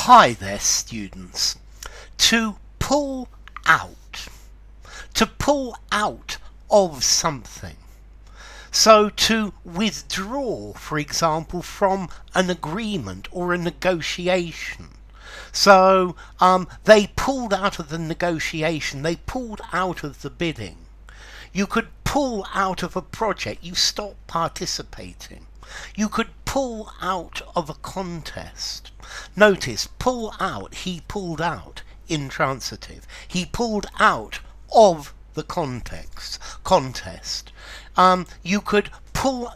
Hi there, students. To pull out. To pull out of something. So to withdraw, for example, from an agreement or a negotiation. So they pulled out of the negotiation, they pulled out of the bidding. You could pull out of a project, you stop participating. You could pull out of a contest. Notice, pull out, he pulled out, intransitive. He pulled out of the contest. You could pull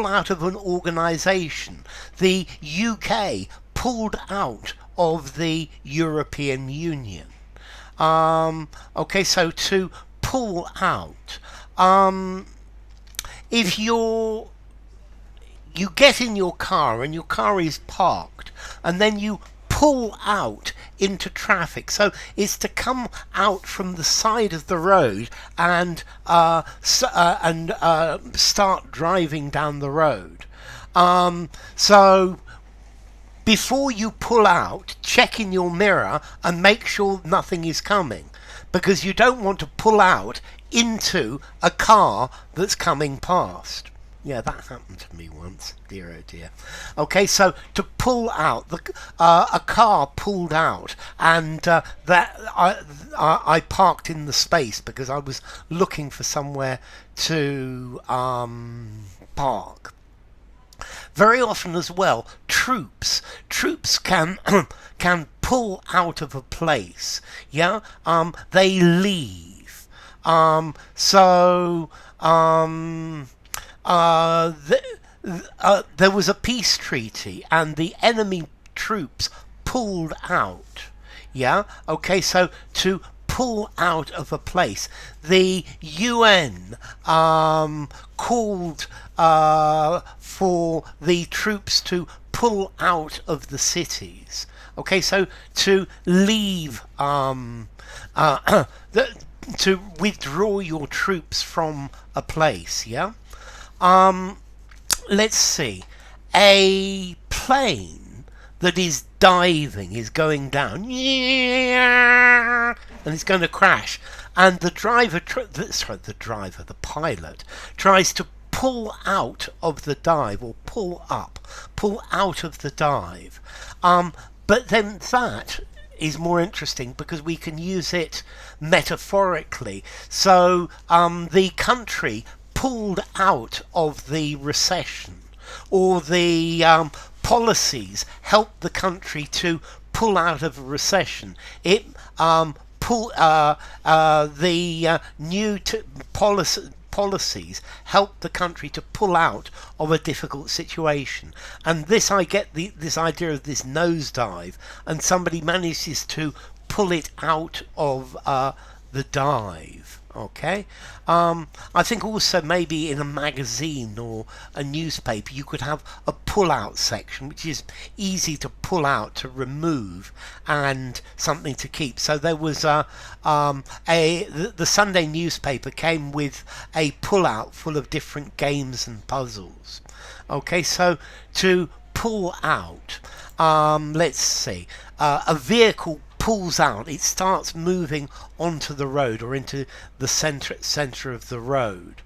out of an organisation. The UK pulled out of the European Union. Okay, so to pull out. If you get in your car and your car is parked and then you pull out into traffic, so it's to come out from the side of the road and start driving down the road. So before you pull out, check in your mirror and make sure nothing is coming, because you don't want to pull out into a car that's coming past. Yeah, that happened to me once. Dear oh dear. Okay, so to pull out, a car pulled out, and that I parked in the space because I was looking for somewhere to park. Very often as well, troops can can pull out of a place. Yeah, they leave. There was a peace treaty and the enemy troops pulled out. Yeah, okay, so to pull out of a place. The UN called for the troops to pull out of the cities. Okay, so to leave, to withdraw your troops from a place, yeah? Let's see. A plane that is diving is going down, and it's going to crash. And the pilot tries to pull out of the dive, or pull out of the dive. But then that is more interesting because we can use it metaphorically. So the country pulled out of the recession, or the policies helped the country to pull out of a recession. It new policies helped the country to pull out of a difficult situation. And this, I get this idea of this nosedive, and somebody manages to pull it out of the dive. Okay, I think also maybe in a magazine or a newspaper you could have a pull-out section, which is easy to pull out, to remove, and something to keep. So there was the Sunday newspaper came with a pull-out full of different games and puzzles. Okay, so to pull out, let's see, a vehicle pulls out, it starts moving onto the road or into the center of the road.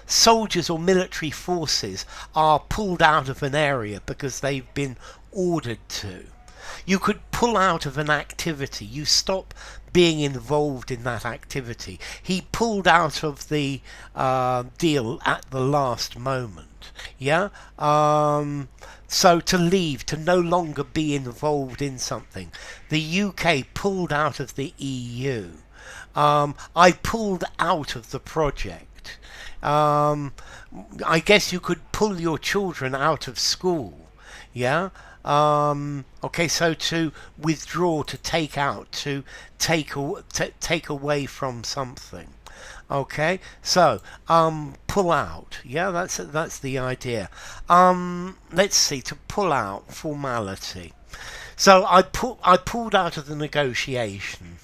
Soldiers or military forces are pulled out of an area because they've been ordered to. You could pull out of an activity, you stop being involved in that activity. He pulled out of the deal at the last moment. Yeah, so to leave, to no longer be involved in something. The UK pulled out of the EU. I pulled out of the project. I guess you could pull your children out of school. Yeah. Okay, so to withdraw, to take out, to take away from something. Okay, so pull out. Yeah, that's the idea. Let's see, to pull out, formality. So I pulled out of the negotiation.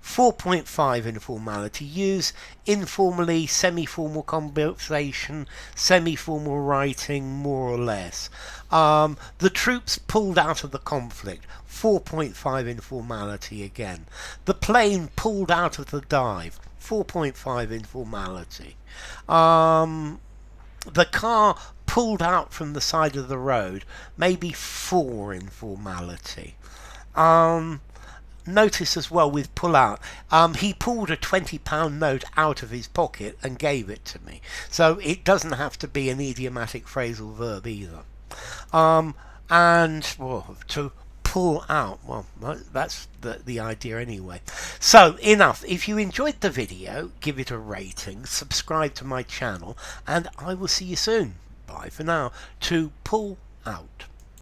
4.5 informality. Use informally, semi-formal conversation, semi-formal writing, more or less. The troops pulled out of the conflict. 4.5 informality again. The plane pulled out of the dive. 4.5 informality. The car pulled out from the side of the road. Maybe 4 informality. Notice as well with pull out, he pulled a £20 note out of his pocket and gave it to me. So it doesn't have to be an idiomatic phrasal verb either. And well, to pull out, well, that's the idea anyway. So enough. If you enjoyed the video, give it a rating, subscribe to my channel, and I will see you soon. Bye for now. To pull out.